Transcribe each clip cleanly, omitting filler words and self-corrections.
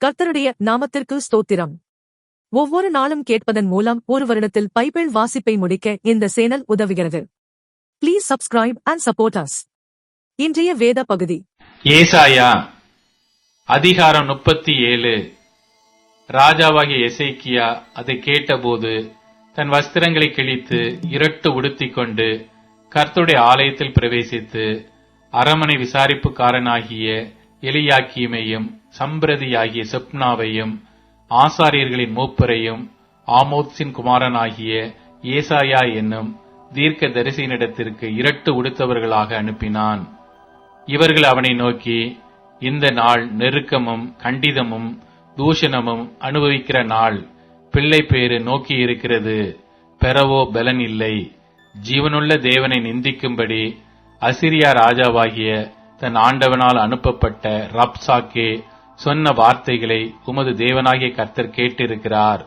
கர்த்தருடைய நாமத்திற்கு ஸ்தோத்திரம். ஒவ்வொரு நாளும் கேட்பதன் மூலம் ஒரு வருடத்தில் பைபிள் வாசிப்பை முடிக்க இந்த சேனல் உதவுகிறது. Please subscribe and support us. இன்றைய வேத பகுதி ஏசாயா அதிகாரம் 37. ராஜாவாகிய எசேக்கியா அதை கேட்டபோது தன் வஸ்திரங்களை கிழித்து இரட்டு உடுத்திக் கொண்டு கர்த்தருடைய ஆலயத்தில் பிரவேசித்து அரமனை விசாரிப்புக்காரனாகிய எலியாக்கீமையும் சம்பிரதியாகிய செப்னாவையும் ஆசாரியர்களின் மூப்பரையும் ஆமோத்சின் குமாரனாகிய ஏசாயா என்னும் தீர்க்க தரிசியினிடத்திற்கு இரட்டு உடுத்தவர்களாக அனுப்பினான். இவர்கள் அவனை நோக்கி, இந்த நாள் நெருக்கமும் கண்டிதமும் தூஷணமும் அனுபவிக்கிற நாள், பிள்ளை பேறு நோக்கி இருக்கிறது, பெறவோ பலன் இல்லை. ஜீவனுள்ள தேவனை நிந்திக்கும்படி அசிரியா ராஜாவாகிய தன் ஆண்டவனால் அனுப்பப்பட்ட ரப்சாக்கே சொன்ன வார்த்தைகளை உமது தேவனாகிய கர்த்தர் கேட்டிருக்கிறார்.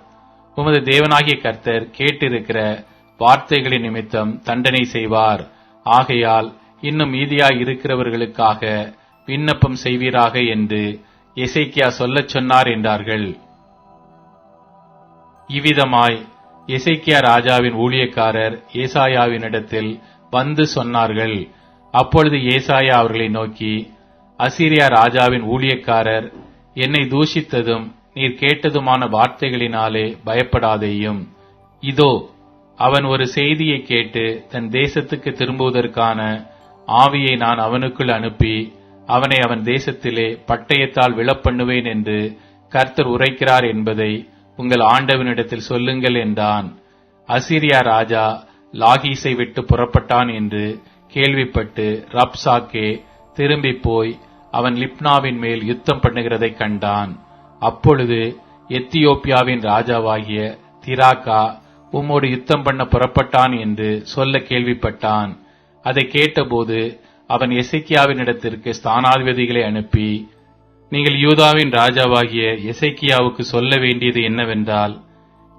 உமது தேவனாகிய கர்த்தர் கேட்டிருக்கிற வார்த்தைகளின் நிமித்தம் தண்டனை செய்வார். ஆகையால் இன்னும் மீதியாய் இருக்கிறவர்களுக்காக விண்ணப்பம் செய்வீராக என்று எசேக்கியா சொல்லச் சொன்னார் என்றார்கள். இவ்விதமாய் எசேக்கியா ராஜாவின் ஊழியக்காரர் ஏசாயாவினிடத்தில் வந்து சொன்னார்கள். அப்பொழுது ஏசாயா அவர்களை நோக்கி, அசீரியா ராஜாவின் ஊழியக்காரர் என்னை தூஷித்ததும் நீர் கேட்டதுமான வார்த்தைகளினாலே பயப்படாதேயும். இதோ, அவன் ஒரு செய்தியை கேட்டு தன் தேசத்துக்கு திரும்புவதற்கான ஆவியை நான் அவனுக்குள் அனுப்பி அவனை அவன் தேசத்திலே பட்டயத்தால் விழப்பண்ணுவேன் என்று கர்த்தர் உரைக்கிறார் என்பதை உங்கள் ஆண்டவனிடத்தில் சொல்லுங்கள் என்றான். அசீரியா ராஜா லாகீசை விட்டு புறப்பட்டான் என்று கேள்விப்பட்டு ரப்சாக்கே திரும்பி போய் அவன் லிப்னாவின் மேல் யுத்தம் பண்ணுகிறதை கண்டான். அப்பொழுது எத்தியோப்பியாவின் ராஜாவாகிய திராக்கா உம்மோடு யுத்தம் பண்ண புறப்பட்டான் என்று சொல்ல கேள்விப்பட்டான். அதை கேட்டபோது அவன் எசேக்கியாவினிடத்திற்கு ஸ்தானாதிபதிகளை அனுப்பி, நீங்கள் யூதாவின் ராஜாவாகிய எசேக்கியாவுக்கு சொல்ல வேண்டியது என்னவென்றால்,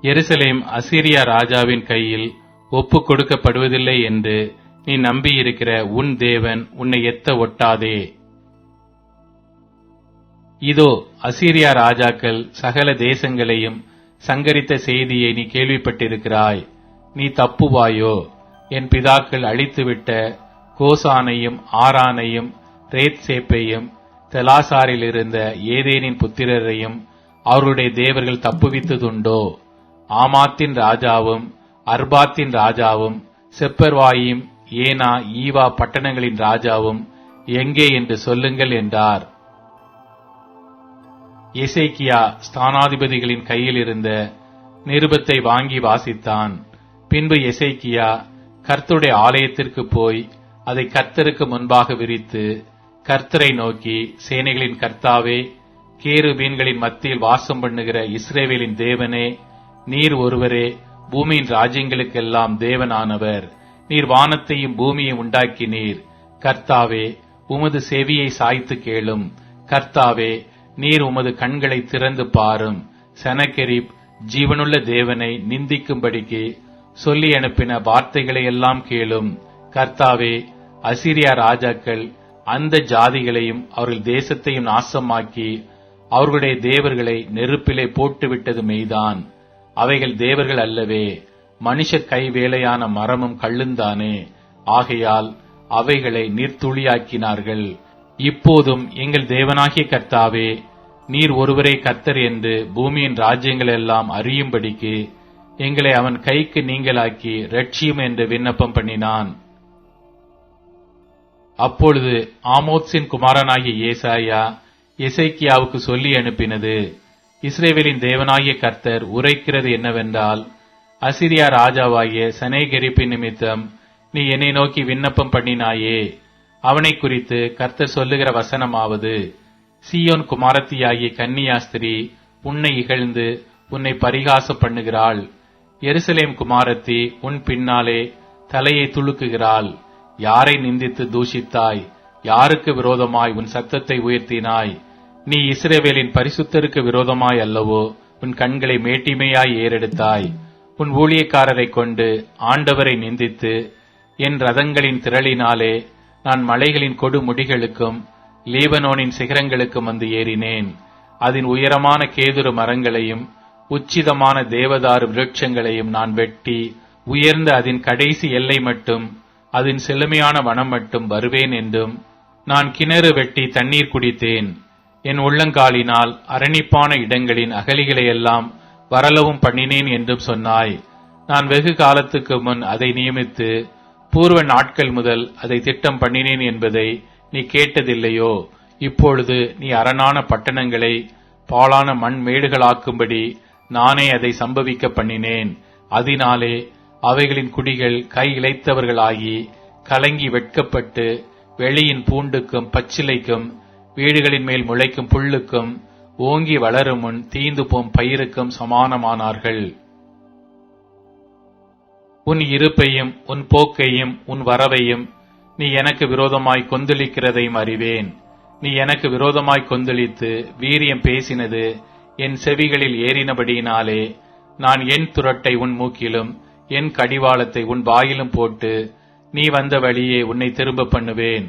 எருசலேம் அசீரியா ராஜாவின் கையில் ஒப்புக் கொடுக்கப்படுவதில்லை என்று நீ நம்பியிருக்கிற உன் தேவன் உன்னை எத்த ஒட்டாதே. இதோ, அசீரியா ராஜாக்கள் சகல தேசங்களையும் சங்கரித்த செய்தியை நீ கேள்விப்பட்டிருக்கிறாய். நீ தப்புவாயோ? என் பிதாக்கள் அழித்துவிட்ட கோசானையும் ஆரானையும் ரேத்சேப்பையும் தெலாசாரில் இருந்த ஏதேனின் புத்திரரையும் அவர்களுடைய தேவர்கள் தப்புவித்ததுண்டோ? ஆமாத்தின் ராஜாவும் அர்பாத்தின் ராஜாவும் செப்பர்வாயும் ஏனா ஈவா பட்டணங்களின் ராஜாவும் எங்கே என்று சொல்லுங்கள் என்றார். எசேக்கியா ஸ்தானாதிபதிகளின் கையில் இருந்த நிருபத்தை வாங்கி வாசித்தான். பின்பு எசேக்கியா கர்த்தருடைய ஆலயத்திற்கு போய் அதை கர்த்தருக்கு முன்பாக விரித்து, கர்த்தரை நோக்கி, சேனைகளின் கர்த்தாவே, கேருபீன்களின் மத்தியில் வாசம் பண்ணுகிற இஸ்ரவேலின் தேவனே, நீர் ஒருவரே பூமியின் ராஜ்யங்களுக்கெல்லாம் தேவனானவர். நீர் வானத்தையும் பூமியை உண்டாக்கினீர். கர்த்தாவே, உமது செவியை சாய்த்து கேளும். கர்த்தாவே, நீர் உமது கண்களை திறந்து பாரும். செனகெரிப் ஜீவனுள்ள தேவனை நிந்திக்கும்படிக்கு சொல்லி அனுப்பின வார்த்தைகளை எல்லாம் கேளும். கர்த்தாவே, அசீரியா ராஜாக்கள் அந்த ஜாதிகளையும் அவர்கள் தேசத்தையும் நாசமாக்கி அவர்களுடைய தேவர்களை நெருப்பிலே போட்டுவிட்டது மெய்தான். அவைகள் தேவர்கள் அல்லவே, மனுஷர் கை வேலையான மரமும் கள்ளுந்தானே. ஆகையால் அவைகளை நீர்த்துளியாக்கினார்கள். இப்போதும் எங்கள் தேவனாகிய கர்த்தாவே, நீர் ஒருவரே கர்த்தர் என்று பூமியின் ராஜ்யங்கள் எல்லாம் அறியும்படிக்கு எங்களை அவன் கைக்கு நீங்களாக்கி ரட்சியும் என்று விண்ணப்பம் பண்ணினான். அப்பொழுது ஆமோத்சின் குமாரனாகிய ஏசாயா எசேக்கியாவுக்கு சொல்லி அனுப்பினது, இஸ்ரவேலின் தேவனாகிய கர்த்தர் உரைக்கிறது என்னவென்றால், அசீரியா ராஜாவாகிய செனகெரிப்பின் நிமித்தம் நீ என்னை நோக்கி விண்ணப்பம் பண்ணினாயே. அவனை குறித்து கர்த்தர் சொல்லுகிற வசனமாவது, சீயோன் குமாரத்தியாகிய கன்னியாஸ்திரி உன்னை இகழ்ந்து உன்னை பரிகாசம் பண்ணுகிறாள். எருசலேம் குமாரத்தி உன் பின்னாலே தலையை துளுக்குகிறாள். யாரை நிந்தித்து தூஷித்தாய்? யாருக்கு விரோதமாய் உன் சத்தத்தை உயர்த்தினாய்? நீ இஸ்ரவேலின் பரிசுத்தருக்கு விரோதமாய் அல்லவோ உன் கண்களை மேட்டிமையாய் ஏறெடுத்தாய். உன் ஊழியக்காரரை கொண்டு ஆண்டவரை நிந்தித்து, என் ரதங்களின் திரளினாலே நான் மலைகளின் கொடு முடிகளுக்கும் லீபனோனின் சிகரங்களுக்கும் வந்து ஏறினேன். அதன் உயரமான கேதுரு மரங்களையும் உச்சிதமான தேவதாரு விருட்சங்களையும் நான் வெட்டி உயர்ந்த அதன் கடைசி எல்லை மட்டும் அதன் செழுமையான வனம் மட்டும் வருவேன் என்றும், நான் கிணறு வெட்டி தண்ணீர் குடித்தேன், என் உள்ளங்காலினால் அரணிப்பான இடங்களின் அகலிகளையெல்லாம் வரலவும் பண்ணினேன் என்றும் சொன்னாய். நான் வெகு காலத்துக்கு முன் அதை நியமித்து பூர்வ நாட்கள் முதல் அதை திட்டம் பண்ணினேன் என்பதை நீ கேட்டதில்லையோ? இப்பொழுது நீ அரணான பட்டணங்களை பாழான மண் மேடுகளாக்கும்படி நானே அதை சம்பவிக்க பண்ணினேன். அதனாலே அவைகளின் குடிகள் கை இளைத்தவர்களாகி கலங்கி வெட்கப்பட்டு வெளியின் பூண்டுக்கும் பச்சிலைக்கும் வீடுகளின் மேல் முளைக்கும் புல்லுக்கும் ஓங்கி வளரும் முன் தீந்து போம் பயிருக்கும் சமானமானார்கள். உன் இருப்பையும் உன் போக்கையும் உன் வரவையும் நீ எனக்கு விரோதமாய் கொந்தளிக்கிறதையும் அறிவேன். நீ எனக்கு விரோதமாய் கொந்தளித்து வீரியம் பேசினது என் செவிகளில் ஏறினபடியினாலே நான் என் துரட்டை உன் மூக்கிலும் என் கடிவாளத்தை உன் வாயிலும் போட்டு நீ வந்த வழியே உன்னை திரும்ப பண்ணுவேன்.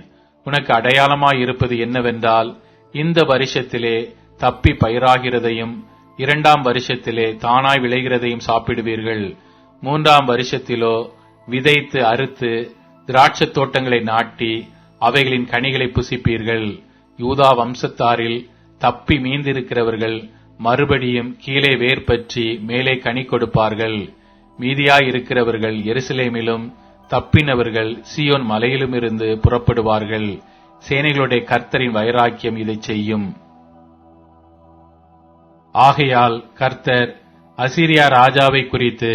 உனக்கு அடையாளமாய் இருப்பது என்னவென்றால், இந்த வருஷத்திலே தப்பி பயிராகிறதையும் 2ஆம் வருஷத்திலே தானாய் விளைகிறதையும் சாப்பிடுவீர்கள். 3ஆம் வருஷத்திலோ விதைத்து அறுத்து திராட்சத் தோட்டங்களை நாட்டி அவைகளின் கனிகளை புசிப்பீர்கள். யூதா வம்சத்தாரில் தப்பி மீந்திருக்கிறவர்கள் மறுபடியும் கீழே வேர் பற்றி மேலே கனி கொடுப்பார்கள். மீதியாயிருக்கிறவர்கள் எருசலேமிலும் தப்பினவர்கள் சீயோன் மலையிலுமிருந்து புறப்படுவார்கள். சேனைகளுடைய கர்த்தரின் வைராக்கியம் இதை செய்யும். ஆகையால் கர்த்தர் அசீரியா ராஜாவை குறித்து,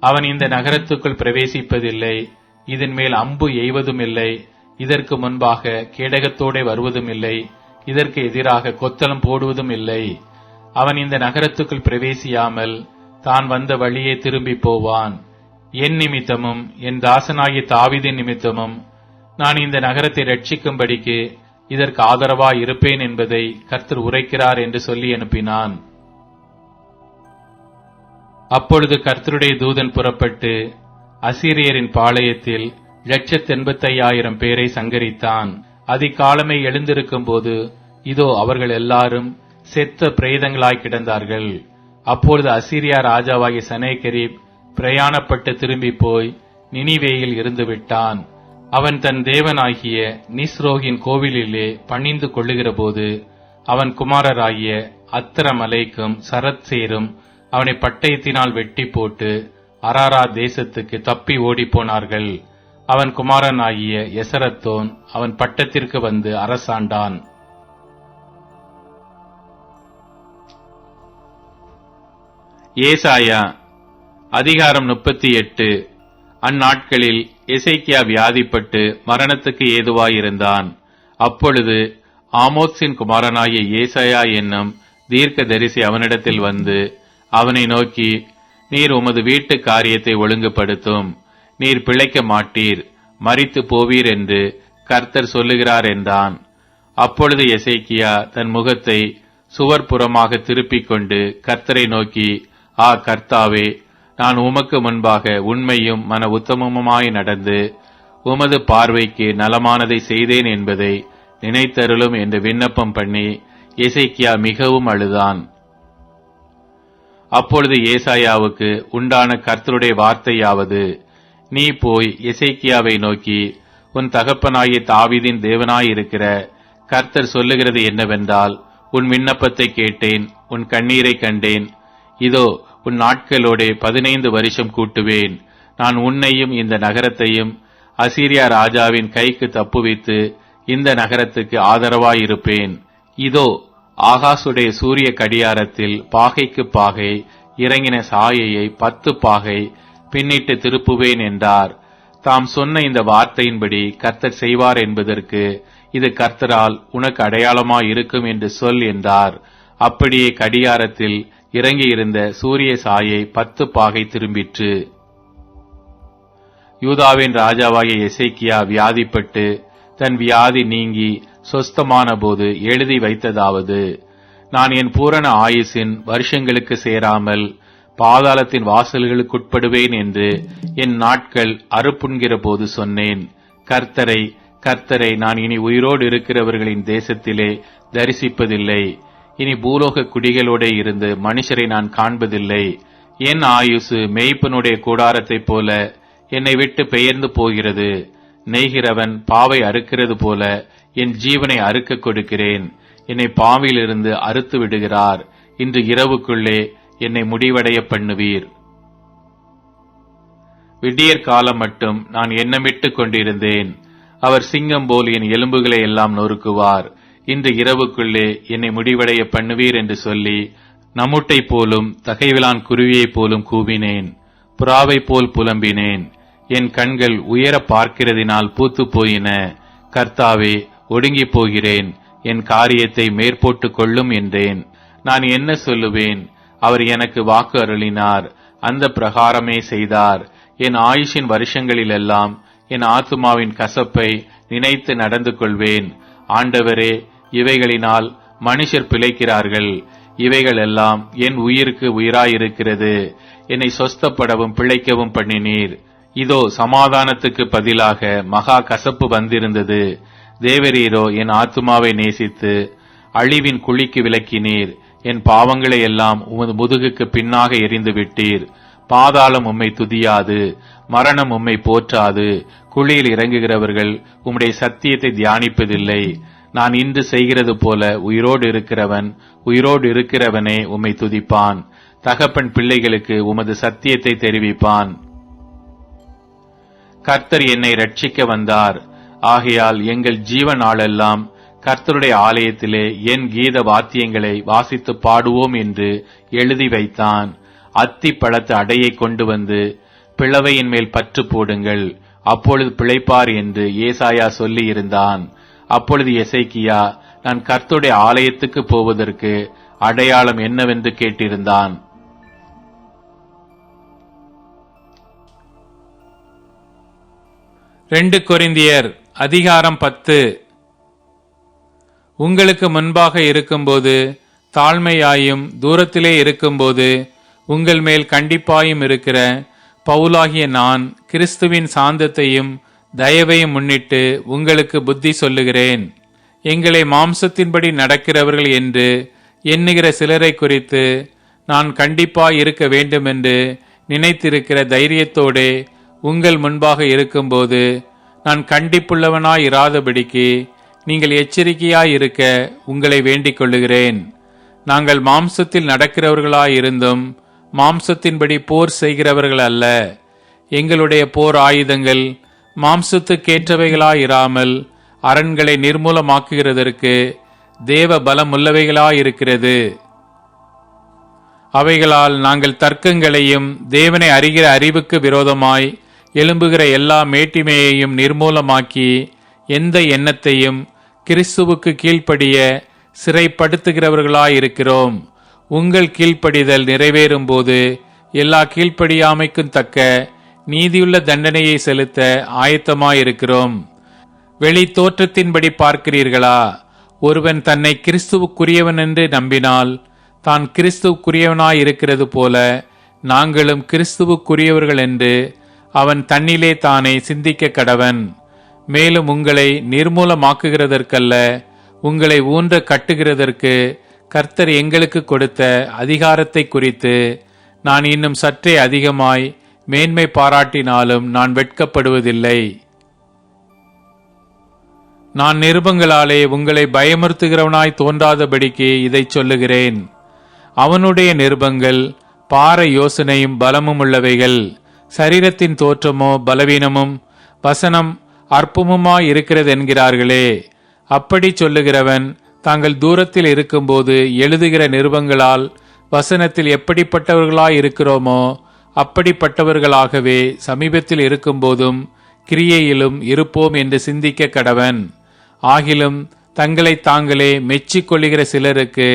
அவன் இந்த நகரத்துக்குள் பிரவேசிப்பதில்லை, இதன் மேல் அம்பு எய்வதும் இல்லை, இதற்கு முன்பாக கேடகத்தோടെ வருவதும் இல்லை, இதற்கு எதிராக கொத்தளம் போடுவதும் இல்லை. அவன் இந்த நகரத்துக்குள் பிரவேசியாமல் தான் வந்த வழியே திரும்பி போவான். என் நிமித்தமும் என் தாசனாகிய தாவீதின் நிமித்தமும் நான் இந்த நகரத்தை ரட்சிக்கும்படிக்கு இதற்கு ஆதரவாய் இருப்பேன் என்பதை கர்த்தர் உரைக்கிறார் என்று சொல்லி அனுப்பினான். அப்பொழுது கர்த்தருடைய தூதன் புறப்பட்டு அசீரியரின் பாளையத்தில் 185,000 பேரை சங்கரித்தான். அதிகாலமே எழுந்திருக்கும் போது இதோ அவர்கள் எல்லாரும் செத்த பிரேதங்களாய் கிடந்தார்கள். அப்பொழுது அசீரியா ராஜாவாகிய சனேகரிப் பிரயாணப்பட்டு திரும்பி போய் நினிவேயில் இருந்து விட்டான். அவன் தன் தேவனாகிய நிஸ்ரோகின் கோவிலிலே பணிந்து கொள்ளுகிற போது அவன் குமாரராகிய அத்திரமலைக்கும் சரத்சேரும் அவனை பட்டயத்தினால் வெட்டி போட்டு அரரா தேசத்துக்கு தப்பி ஓடிப்போனார்கள். அவன் குமாரனாகிய எசரத்தோன் அவன் பட்டத்திற்கு வந்து அரசாண்டான். ஏசாயா அதிகாரம் 38. அந்நாட்களில் எசேக்கியா வியாதிப்பட்டு மரணத்துக்கு ஏதுவாயிருந்தான். அப்பொழுது ஆமோத்சின் குமாரனாகிய ஏசாயா என்னும் தீர்க்கதரிசி அவனிடத்தில் வந்து அவனை நோக்கி, நீர் உமது வீட்டு காரியத்தை ஒழுங்குபடுத்தும், நீர் பிழைக்க மாட்டீர், மரித்து போவீர் என்று கர்த்தர் சொல்லுகிறார் என்றான். அப்பொழுது எசேக்கியா தன் முகத்தை சுவர்புறமாக திருப்பிக் கொண்டு கர்த்தரை நோக்கி, ஆ கர்த்தாவே, நான் உமக்கு முன்பாக உண்மையும் மன உத்தமமுமாய் நடந்து உமது பார்வைக்கு நலமானதை செய்தேன் என்பதை நினைத்தருளும் என்று விண்ணப்பம் பண்ணி எசேக்கியா மிகவும் அழுதான். அப்பொழுது ஏசாயாவுக்கு உண்டான கர்த்தருடைய வார்த்தையாவது, நீ போய் எசேக்கியாவை நோக்கி, உன் தகப்பனாகிய தாவீதின் தேவனாயிருக்கிற கர்த்தர் சொல்லுகிறது என்னவென்றால், உன் விண்ணப்பத்தை கேட்டேன், உன் கண்ணீரை கண்டேன். இதோ உன் நாட்களோடே 15 வருஷம் கூட்டுவேன். நான் உன்னையும் இந்த நகரத்தையும் அசீரியா ராஜாவின் கைக்கு தப்புவித்து இந்த நகரத்துக்கு ஆதரவாயிருப்பேன். இதோ ஆகாசுடைய சூரிய கடியாரத்தில் பாகைக்கு பாகை இறங்கின சாயையை 10 பாகை பின்னிட்டு திருப்புவேன் என்றார். தாம் சொன்ன இந்த வார்த்தையின்படி கர்த்தர் செய்வார் என்பதற்கு இது கர்த்தரால் உனக்கு அடையாளமாய் இருக்கும் என்று சொல் என்றார். அப்படியே கடியாரத்தில் இறங்கியிருந்த சூரிய சாயை 10 பாகை திரும்பிற்று. யூதாவின் ராஜாவாகிய எசேக்கியா வியாதிப்பட்டு தன் வியாதி நீங்கி சொஸ்தமான போது எழுதி வைத்ததாவது, நான் என் பூரண ஆயுசின் வருஷங்களுக்கு சேராமல் பாதாளத்தின் வாசல்களுக்குட்படுவேன் என்று என் நாட்கள் அறுப்புண்கிற போது சொன்னேன். கர்த்தரை நான் இனி உயிரோடு இருக்கிறவர்களின் தேசத்திலே தரிசிப்பதில்லை. இனி பூலோக குடிகளோட இருந்து மனுஷரை நான் காண்பதில்லை. என் ஆயுசு மேய்ப்பனுடைய கூடாரத்தைப் போல என்னை விட்டு பெயர்ந்து போகிறது. நெய்கிறவன் பாவை அறுக்கிறது போல என் ஜீவனை அறுக்க கொடுக்கிறேன். என்னை பாவிலிருந்து அறுத்து விடுகிறார். இன்று இரவுக்குள்ளே என்னை முடிவடைய பண்ணுவீர். விடியற் காலம் மட்டும் நான் எண்ணமிட்டுக் கொண்டிருந்தேன். அவர் சிங்கம் போல் என் எலும்புகளை எல்லாம் நொறுக்குவார். இன்று இரவுக்குள்ளே என்னை முடிவடைய பண்ணுவீர் என்று சொல்லி நம்முட்டை போலும் தகைவிலான் குருவியைப் போலும் கூவினேன். புறாவை போல் புலம்பினேன். என் கண்கள் உயர பார்க்கிறதினால் பூத்து போயின. கர்த்தாவே, ஒடுங்கி போகிறேன். என் காரியத்தை மேற்போட்டுக் கொள்ளும் என்றேன். நான் என்ன சொல்லுவேன்? அவர் எனக்கு வாக்கு அருளினார், அந்த பிரகாரமே செய்தார். என் ஆயுஷின் வருஷங்களிலெல்லாம் என் ஆத்துமாவின் கசப்பை நினைத்து நடந்து கொள்வேன். ஆண்டவரே, இவைகளினால் மனுஷர் பிழைக்கிறார்கள். இவைகள் எல்லாம் என் உயிருக்கு உயிராயிருக்கிறது. என்னை சொஸ்தப்படவும் பிழைக்கவும் பண்ணினீர். இதோ சமாதானத்துக்கு பதிலாக மகா கசப்பு வந்திருந்தது. தேவரீரோ என் ஆத்துமாவை நேசித்து அழிவின் குழிக்கு விலக்கினீர். என் பாவங்களை எல்லாம் உமது முதுகுக்கு பின்னாக எறிந்து விட்டீர். பாதாளம் உம்மை துதியாது, மரணம் உம்மை போற்றாது. குழியில் இறங்குகிறவர்கள் உம்முடைய சத்தியத்தை தியானிப்பதில்லை. நான் இன்று செய்கிறது போல உயிரோடு இருக்கிறவனே உம்மை துதிப்பான். தகப்பன் பிள்ளைகளுக்கு உமது சத்தியத்தை தெரிவிப்பான். கர்த்தர் என்னை ரட்சிக்க வந்தார். ஆகையால் எங்கள் ஜீவ நாளெல்லாம் கர்த்தருடைய ஆலயத்திலே என் கீத வாத்தியங்களை வாசித்து பாடுவோம் என்று எழுதி வைத்தான். அத்தி பழத்து அடையை கொண்டு வந்து பிளவையின் மேல் பற்று போடுங்கள், அப்பொழுது பிழைப்பார் என்று ஏசாயா சொல்லி இருந்தான். அப்பொழுது எசேக்கியா, நான் கர்த்தருடைய ஆலயத்துக்கு போவதற்கு அடையாளம் என்னவென்று கேட்டிருந்தான். கொரிந்தியர் அதிகாரம் 10. உங்களுக்கு முன்பாக இருக்கும்போது தாழ்மையாயும் தூரத்திலே இருக்கும்போது உங்கள் மேல் கண்டிப்பாயும் இருக்கிற பவுலாகிய நான் கிறிஸ்துவின் சாந்தத்தையும் தயவையும் முன்னிட்டு உங்களுக்கு புத்தி சொல்லுகிறேன். எங்களை மாம்சத்தின்படி நடக்கிறவர்கள் என்று எண்ணுகிற சிலரை குறித்து நான் கண்டிப்பாய் இருக்க வேண்டுமென்று நினைத்திருக்கிற தைரியத்தோடே உங்கள் முன்பாக இருக்கும்போது நான் கண்டிப்புள்ளவனாய் இராதபடிக்கு நீங்கள் எச்சரிக்கையாய் இருக்க உங்களை வேண்டிக் கொள்ளுகிறேன். நாங்கள் மாம்சத்தில் நடக்கிறவர்களாயிருந்தும் மாம்சத்தின்படி போர் செய்கிறவர்கள் அல்ல. எங்களுடைய போர் ஆயுதங்கள் மாம்சத்துக்கேற்றவைகளாயிராமல் அரண்களை நிர்மூலமாக்குகிறதற்கு தேவ பலமுள்ளவைகளாயிருக்கிறது. அவைகளால் நாங்கள் தர்க்கங்களையும் தேவனை அறிகிற அறிவுக்கு விரோதமாய் எழும்புகிற எல்லா மேட்டிமையையும் நிர்மூலமாக்கி எந்த எண்ணத்தையும் கிறிஸ்துவுக்கு கீழ்ப்படிய சிறைப்படுத்துகிறவர்களாயிருக்கிறோம். உங்கள் கீழ்ப்படிதல் நிறைவேறும் போது எல்லா கீழ்ப்படியாமைக்கும் தக்க நீதியுள்ள தண்டனையை செலுத்த ஆயத்தமாயிருக்கிறோம். வெளி தோற்றத்தின்படி பார்க்கிறீர்களா? ஒருவன் தன்னை கிறிஸ்துவுக்குரியவன் என்று நம்பினால் தான் கிறிஸ்துவுக்குரியவனாயிருக்கிறது போல நாங்களும் கிறிஸ்துவுக்குரியவர்கள் என்று அவன் தன்னிலே தானே சிந்திக்க கடவன். மேலும் உங்களை நிர்மூலமாக்குகிறதற்கல்ல, உங்களை ஊன்ற கட்டுகிறதற்கு கர்த்தர் எங்களுக்கு கொடுத்த அதிகாரத்தை குறித்து நான் இன்னும் சற்றே அதிகமாய் மேன்மை பாராட்டினாலும் நான் வெட்கப்படுவதில்லை. நான் நிருபங்களாலே உங்களை பயமுறுத்துகிறவனாய் தோன்றாதபடிக்கு இதை சொல்லுகிறேன். அவனுடைய நிருபங்கள் பாறை யோசனையும் பலமும் உள்ளவைகள். சரீரத்தின் தோற்றமோ பலவீனமும் வசனம் அற்பமுமாய் இருக்கிறது என்கிறார்களே. அப்படி சொல்லுகிறவன் தாங்கள் தூரத்தில் இருக்கும்போது எழுதுகிற நிருபங்களால் வசனத்தில் எப்படிப்பட்டவர்களாய் இருக்கிறோமோ அப்படிப்பட்டவர்களாகவே சமீபத்தில் இருக்கும்போதும் கிரியையிலும் இருப்போம் என்று சிந்திக்க கடவன். ஆகிலும் தங்களை தாங்களே மெச்சிக் கொள்ளுகிற சிலருக்கு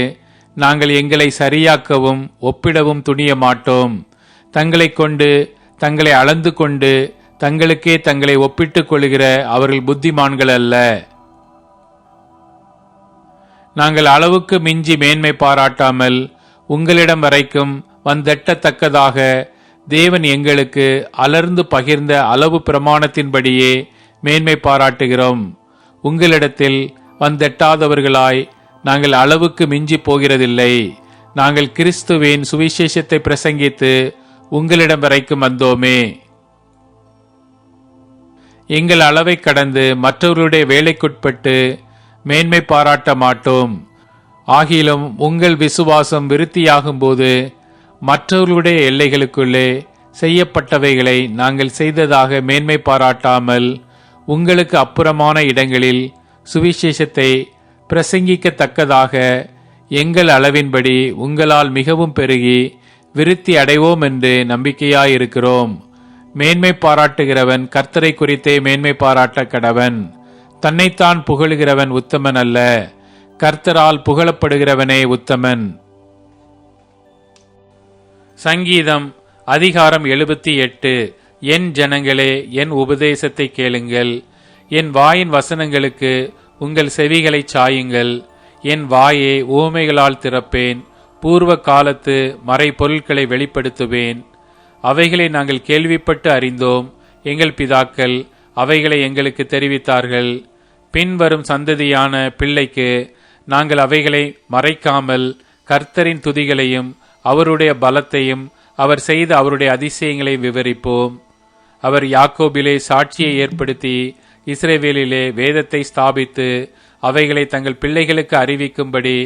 நாங்கள் எங்களை சரியாக்கவும் ஒப்பிடவும் துணிய மாட்டோம். தங்களை கொண்டு தங்களை அளந்து கொண்டு தங்களுக்கே தங்களை ஒப்பிட்டுக் கொள்ளுகிற அவர்கள் புத்திமான்கள் அல்ல. நாங்கள் அளவுக்கு மிஞ்சி மேன்மை பாராட்டாமல் உங்களிடம் வரைக்கும் வந்தெட்டத்தக்கதாக தேவன் எங்களுக்கு அலர்ந்து பகிர்ந்த அளவு பிரமாணத்தின்படியே மேன்மை பாராட்டுகிறோம். உங்களிடத்தில் வந்தெட்டாதவர்களாய் நாங்கள் அளவுக்கு மிஞ்சி போகிறதில்லை. நாங்கள் கிறிஸ்துவின் சுவிசேஷத்தை பிரசங்கித்து உங்களிடம் வரைக்கும் வந்தோமே. எங்கள் அளவை கடந்து மற்றவர்களுடைய வேலைக்குட்பட்டு மேன்மை பாராட்ட மாட்டோம். ஆகிலும் உங்கள் விசுவாசம் விருத்தியாகும் போது மற்றவர்களுடைய எல்லைகளுக்குள்ளே செய்யப்பட்டவைகளை நாங்கள் செய்ததாக மேன்மை பாராட்டாமல் உங்களுக்கு அப்புறமான இடங்களில் சுவிசேஷத்தை பிரசங்கிக்கத்தக்கதாக எங்கள் அளவின்படி உங்களால் மிகவும் பெருகி விருத்தி அடைவோம் என்று நம்பிக்கையாயிருக்கிறோம். மேன்மை பாராட்டுகிறவன் கர்த்தரை குறித்தே மேன்மை பாராட்ட கடவன். தன்னைத்தான் புகழுகிறவன் உத்தமன் அல்ல, கர்த்தரால் புகழப்படுகிறவனே உத்தமன். சங்கீதம் அதிகாரம் 78. என் ஜனங்களே, என் உபதேசத்தை கேளுங்கள். என் வாயின் வசனங்களுக்கு உங்கள் செவிகளை சாயுங்கள். என் வாயை ஊமைகளால் திறப்பேன். பூர்வ காலத்து மறை பொருட்களை வெளிப்படுத்துவேன். அவைகளை நாங்கள் கேள்விப்பட்டு அறிந்தோம். எங்கள் பிதாக்கள் அவைகளை எங்களுக்கு தெரிவித்தார்கள். பின்வரும் சந்ததியான பிள்ளைக்கு நாங்கள் அவைகளை மறைக்காமல் கர்த்தரின் துதிகளையும் அவருடைய பலத்தையும் அவர் செய்த அவருடைய அதிசயங்களை விவரிப்போம். அவர் யாக்கோபிலே சாட்சியை ஏற்படுத்தி இஸ்ரவேலிலே வேதத்தை ஸ்தாபித்து அவைகளை தங்கள் பிள்ளைகளுக்கு அறிவிக்கும்படி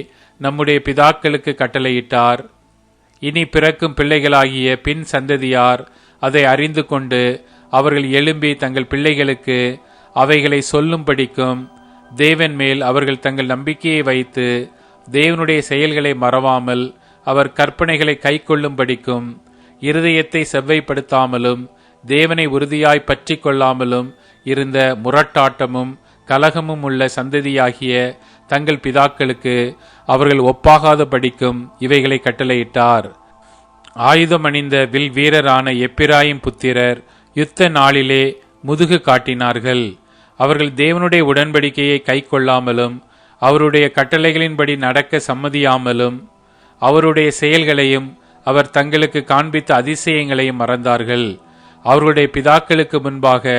நம்முடைய பிதாக்களுக்கு கட்டளையிட்டார். இனி பிறக்கும் பிள்ளைகளாகிய பின் சந்ததியார் அதை அறிந்து கொண்டு அவர்கள் எழும்பி தங்கள் பிள்ளைகளுக்கு அவைகளை சொல்லும்படிக்கும் தேவன் மேல் அவர்கள் தங்கள் நம்பிக்கையை வைத்து தேவனுடைய செயல்களை மறவாமல் அவர் கற்பனைகளை கைக்கொள்ளும்படிக்கும் இருதயத்தை செவ்வைப்படுத்தாமலும் தேவனை உறுதியாய் பற்றி கொள்ளாமலும் இருந்த முரட்டாட்டமும் கலகமும் உள்ள சந்ததியாகிய தங்கள் பிதாக்களுக்கு அவர்கள் ஒப்பாகாத படிக்கும் இவைகளை கட்டளையிட்டார். ஆயுதம் அணிந்த வில் வீரரான எப்பிராயிம் புத்திரர் யுத்த நாளிலே முதுகு காட்டினார்கள். அவர்கள் தேவனுடைய உடன்படிக்கையை கைக்கொள்ளாமலும் அவருடைய கட்டளைகளின்படி நடக்க சம்மதியாமலும் அவருடைய செயல்களையும் அவர் தங்களுக்கு காண்பித்த அதிசயங்களையும் மறந்தார்கள். அவருடைய பிதாக்களுக்கு முன்பாக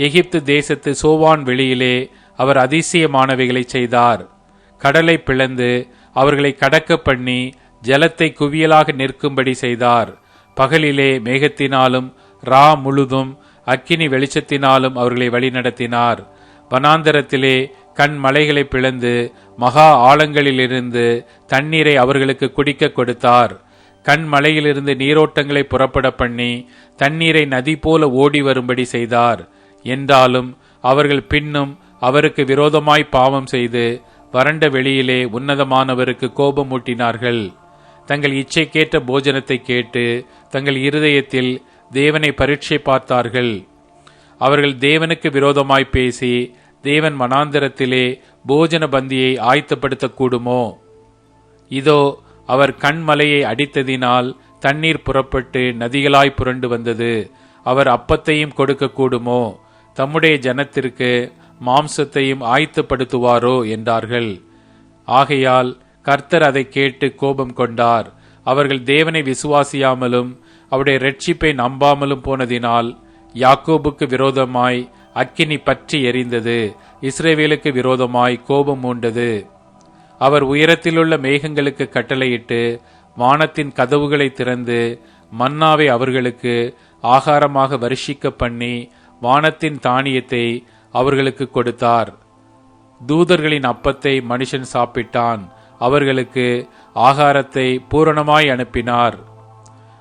எகிப்து தேசத்து சோவான் வெளியிலே அவர் அதிசயமானவைகளை செய்தார். கடலை பிளந்து அவர்களை கடக்க பண்ணி ஜலத்தை குவியலாக நிற்கும்படி செய்தார். பகலிலே மேகத்தினாலும் ரா முழுதும் அக்கினி வெளிச்சத்தினாலும் அவர்களை வழிநடத்தினார். வனாந்தரத்திலே கண் மலைகளை பிளந்து மகா ஆழங்களிலிருந்து தண்ணீரை அவர்களுக்கு குடிக்க கொடுத்தார். கண் மலையிலிருந்து நீரோட்டங்களை புறப்பட பண்ணி தண்ணீரை நதி போல ஓடி வரும்படி செய்தார். என்றாலும் அவர்கள் பின்னும் அவருக்கு விரோதமாய் பாவம் செய்து வறண்ட வெளியிலே உன்னதமானவருக்கு கோபம் ஊட்டினார்கள். தங்கள் இச்சைக்கேற்ற போஜனத்தை கேட்டு தங்கள் இருதயத்தில் தேவனை பரீட்சை பார்த்தார்கள். அவர்கள் தேவனுக்கு விரோதமாய் பேசி தேவன் வனாந்தரத்திலே போஜன பந்தியை ஆயத்தப்படுத்தக்கூடுமோ? இதோ அவர் கண்மலையை அடித்ததினால் தண்ணீர் புறப்பட்டு நதிகளாய் புரண்டு வந்தது. அவர் அப்பத்தையும் கொடுக்க கூடுமோ? தம்முடைய ஜனத்திற்கு மாம்சத்தையும் ஆயத்தப்படுத்துவாரோ என்றார்கள். ஆகையால் கர்த்தர் அதை கேட்டு கோபம் கொண்டார். அவர்கள் தேவனை விசுவாசியாமலும் அவருடைய இரட்சிப்பை நம்பாமலும் போனதினால் யாக்கோபுக்கு விரோதமாய் அக்கினி பற்றி எரிந்தது. இஸ்ரவேலுக்கு விரோதமாய் கோபம் மூண்டது. அவர் உயரத்திலுள்ள மேகங்களுக்கு கட்டளையிட்டு வானத்தின் கதவுகளை திறந்து மன்னாவை அவர்களுக்கு ஆகாரமாக வருஷிக்க பண்ணி வானத்தின் தானியத்தை அவர்களுக்கு கொடுத்தார். தூதர்களின் அப்பத்தை மனுஷன் சாப்பிட்டான். அவர்களுக்கு ஆகாரத்தை பூரணமாய் அனுப்பினார்.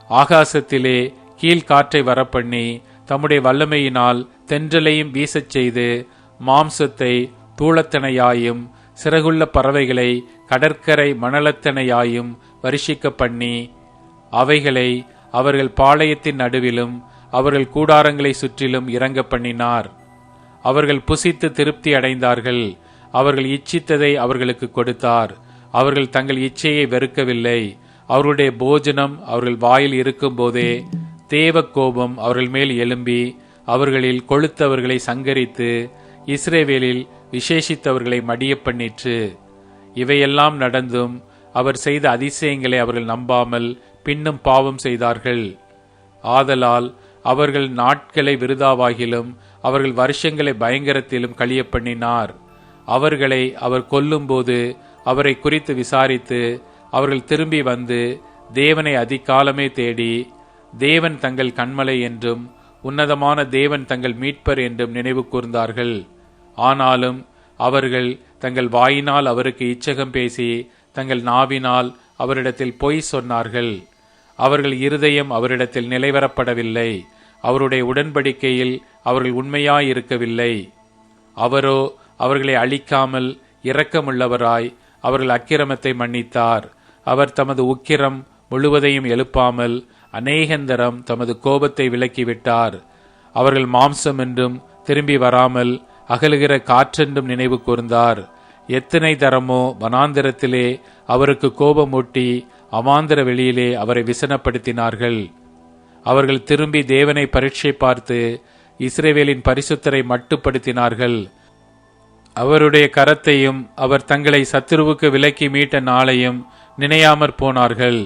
ஆகாசத்திலே கீழ்காற்றை வரப்பண்ணி தம்முடைய வல்லமையினால் தென்றலையும் வீசச் செய்து மாம்சத்தை தூளத்தனையாயும் சிறகுள்ள பறவைகளை கடற்கரை மணலத்தனையாயும் வருஷிக்க பண்ணி அவைகளை அவர்கள் பாளையத்தின் நடுவிலும் அவர்கள் கூடாரங்களை சுற்றிலும் இறங்க பண்ணினார். அவர்கள் புசித்து திருப்தி அடைந்தார்கள். அவர்கள் இச்சித்ததை அவர்களுக்கு கொடுத்தார். அவர்கள் தங்கள் இச்சையை வெறுக்கவில்லை. அவருடைய போஜனம் அவர்கள் வாயில் இருக்கும் போதே தேவ கோபம் அவர்கள் மேல் எழும்பி அவர்களில் கொழுத்தவர்களை சங்கரித்து இஸ்ரவேலில் விசேஷித்தவர்களை மடிய பண்ணிற்று. இவையெல்லாம் நடந்தும் அவர் செய்த அதிசயங்களை அவர்கள் நம்பாமல் பின்னும் பாவம் செய்தார்கள். ஆதலால் அவர்கள் நாட்களை விருதாவாகிலும் அவர்கள் வருஷங்களை பயங்கரத்திலும் கழிய பண்ணினார். அவர்களை அவர் கொல்லும்போது அவரை குறித்து விசாரித்து அவர்கள் திரும்பி வந்து தேவனை அதிகாலமே தேடி தேவன் தங்கள் கன்மலை என்றும் உன்னதமான தேவன் தங்கள் மீட்பர் என்றும் நினைவு கூர்ந்தார்கள். ஆனாலும் அவர்கள் தங்கள் வாயினால் அவருக்கு இச்சகம் பேசி தங்கள் நாவினால் அவரிடத்தில் பொய் சொன்னார்கள். அவர்கள் இருதயம் அவரிடத்தில் நிலைவரப்படவில்லை. அவருடைய உடன்படிக்கையில் அவர்கள் உண்மையாயிருக்கவில்லை. அவரோ அவர்களை அழிக்காமல் இரக்கமுள்ளவராய் அவர்கள் அக்கிரமத்தை மன்னித்தார். அவர் தமது உக்கிரம் முழுவதையும் எழுப்பாமல் அநேகந்தரம் தமது கோபத்தை விலக்கிவிட்டார். அவர்கள் மாம்சம் என்றும் திரும்பி வராமல் அகலுகிற காற்றென்றும் நினைவு கூர்ந்தார். எத்தனை தரமோ வனாந்திரத்திலே அவருக்கு கோபமூட்டி அவாந்திர வெளியிலே அவரை விசனப்படுத்தினார்கள். அவர்கள் திரும்பி தேவனை பரீட்சை பார்த்து இஸ்ரவேலின் பரிசுத்தரை மட்டுப்படுத்தினார்கள். அவருடைய கரத்தையும் அவர் தங்களை சத்துருவுக்கு விலக்கி மீட்ட நாளையும் நினையாமற் போனார்கள்.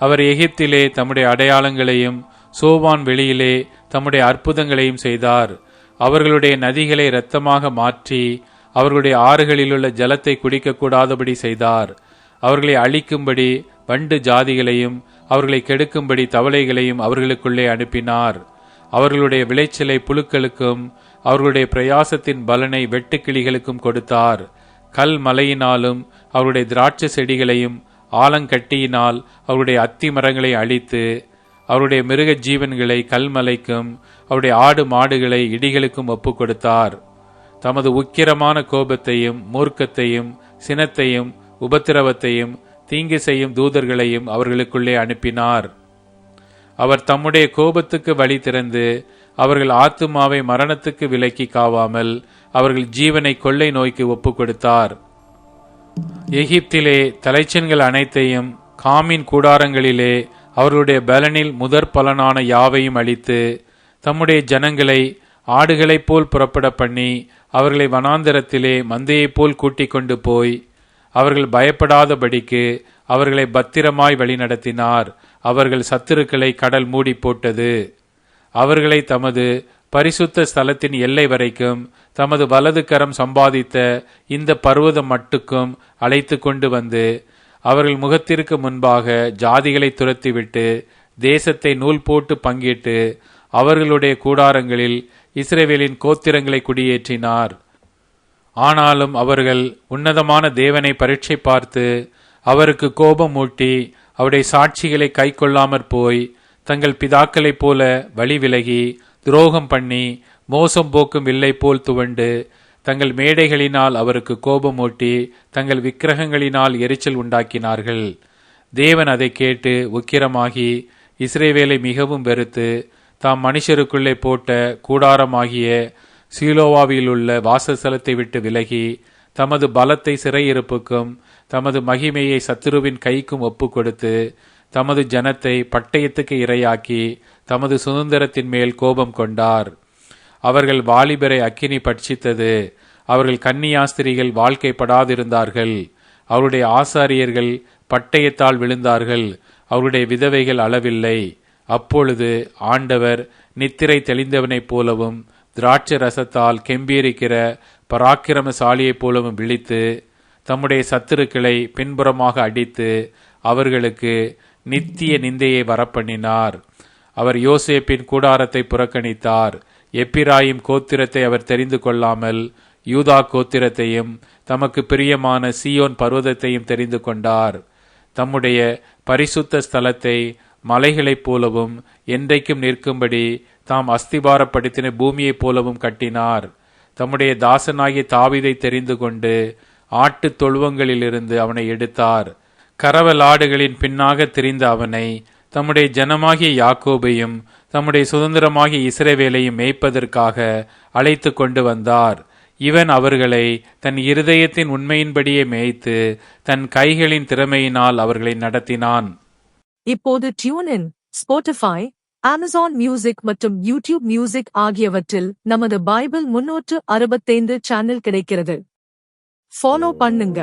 அவர் எகிப்திலே தம்முடைய அடையாளங்களையும் சோவான் வெளியிலே தம்முடைய அற்புதங்களையும் செய்தார். அவர்களுடைய நதிகளை இரத்தமாக மாற்றி அவர்களுடைய ஆறுகளிலுள்ள ஜலத்தை குடிக்கக்கூடாதபடி செய்தார். அவர்களை அழிக்கும்படி வண்டு ஜாதிகளையும் அவர்களை கெடுக்கும்படி தவளைகளையும் அவர்களுக்குள்ளே அனுப்பினார். அவர்களுடைய விளைச்சலை புழுக்களுக்கும் அவர்களுடைய பிரயாசத்தின் பலனை வெட்டுக்கிளிகளுக்கும் கொடுத்தார். கல் மலையினாலும் அவருடைய திராட்சை செடிகளையும் ஆலங்கட்டியினால் அவருடைய அத்தி மரங்களை அழித்து அவருடைய மிருக ஜீவன்களை கல்மலைக்கும் அவருடைய ஆடு மாடுகளை இடிகளுக்கும் ஒப்பு கொடுத்தார். தமது உக்கிரமான கோபத்தையும் மூர்க்கத்தையும் சினத்தையும் உபத்திரவத்தையும் தீங்கு செய்யும் தூதர்களையும் அவர்களுக்குள்ளே அனுப்பினார். அவர் தம்முடைய கோபத்துக்கு வழி திறந்து அவர்கள் ஆத்துமாவை மரணத்துக்கு விலக்கி காவாமல் அவர்கள் ஜீவனை கொள்ளை நோய்க்கு ஒப்பு கொடுத்தார். எகிப்திலே தலைச்சன்கள் அனைத்தையும் காமின் கூடாரங்களிலே அவர்களுடைய பலனில் முதற் பலனான யாவையும் அளித்து தம்முடைய ஜனங்களை ஆடுகளைப் போல் புறப்பட பண்ணி அவர்களை வனாந்தரத்திலே மந்தையைப் போல் கூட்டிக் கொண்டு போய் அவர்கள் பயப்படாதபடிக்கு அவர்களை பத்திரமாய் வழிநடத்தினார். அவர்கள் சத்துருக்களை கடல் மூடி போட்டது. அவர்களை தமது பரிசுத்த ஸ்தலத்தின் எல்லை வரைக்கும் தமது வலது கரம் சம்பாதித்த இந்த பர்வதம் மட்டுக்கும் அழைத்து கொண்டு வந்து அவர்கள் முகத்திற்கு முன்பாக ஜாதிகளை துரத்திவிட்டு தேசத்தை நூல் போட்டு பங்கிட்டு அவர்களுடைய கூடாரங்களில் இஸ்ரவேலின் கோத்திரங்களை குடியேற்றினார். ஆனாலும் அவர்கள் உன்னதமான தேவனை பரீட்சை பார்த்து அவருக்கு கோபம் மூட்டி அவருடைய சாட்சிகளை கை கொள்ளாமற் போய் தங்கள் பிதாக்களைப் போல வழி விலகி துரோகம் பண்ணி மோசம் போக்கும் வில்லை போல் துவண்டு தங்கள் மேடைகளினால் அவருக்கு கோபமூட்டி தங்கள் விக்கிரகங்களினால் எரிச்சல் உண்டாக்கினார்கள். தேவன் அதை கேட்டு உக்கிரமாகி இஸ்ரவேலை மிகவும் வெறுத்து தாம் மனுஷருக்குள்ளே போட்ட கூடாரமாகிய சீலோவாவிலுள்ள வாசஸ்தலத்தை விட்டு விலகி தமது பலத்தை சிறையிருப்புக்கும் தமது மகிமையை சத்துருவின் கைக்கும் ஒப்பு கொடுத்து தமது ஜனத்தை பட்டயத்துக்கு இரையாக்கி தமது சுதந்திரத்தின் மேல் கோபம் கொண்டார். அவர்கள் வாலிபரை அக்கினி பட்சித்தது. அவர்கள் கன்னியாஸ்திரிகள் வாழ்க்கைப்படாதிருந்தார்கள். அவருடைய ஆசாரியர்கள் பட்டயத்தால் விழுந்தார்கள். அவருடைய விதவைகள் அளவில்லை. அப்பொழுது ஆண்டவர் நித்திரை தெளிந்தவனைப் போலவும் திராட்சை ரசத்தால் கெம்பீரிக்கிற பராக்கிரமசாலியைப் போலவும் விழித்து தம்முடைய சத்துருக்களை பின்புறமாக அடித்து அவர்களுக்கு நித்திய நிந்தையை வரப்பண்ணினார். அவர் யோசேப்பின் கூடாரத்தை புறக்கணித்தார். எப்பிராயிம் கோத்திரத்தை அவர் தெரிந்து கொள்ளாமல் யூதா கோத்திரத்தையும் தமக்கு பிரியமான சீயோன் பர்வதத்தையும் தெரிந்து கொண்டார். தம்முடைய பரிசுத்த ஸ்தலத்தை மலைகளைப் போலவும் என்றைக்கும் நிற்கும்படி தாம் அஸ்திபாரப்படுத்தின பூமியைப் போலவும் கட்டினார். தம்முடைய தாசனாகிய தாவீதை தெரிந்து கொண்டு ஆட்டு தொழுவங்களிலிருந்து அவனை எடுத்தார். கரவலாடுகளின் பின்னாக திரிந்த அவனை தம்முடைய ஜனமாகிய யாக்கோபையும் தம்முடைய சுதந்திரமாகிய இஸ்ரவேலையும் மேய்ப்பதற்காக அழைத்து கொண்டு வந்தார். இவன் அவர்களை தன் இருதயத்தின் உண்மையின்படியே மேய்த்து தன் கைகளின் திறமையினால் அவர்களை நடத்தினான். இப்போது tune in, Spotify, Amazon music மற்றும் யூடியூப் மியூசிக் ஆகியவற்றில் நமது பைபிள் 365 சேனல் கிடைக்கிறது. ஃபாலோ பண்ணுங்க.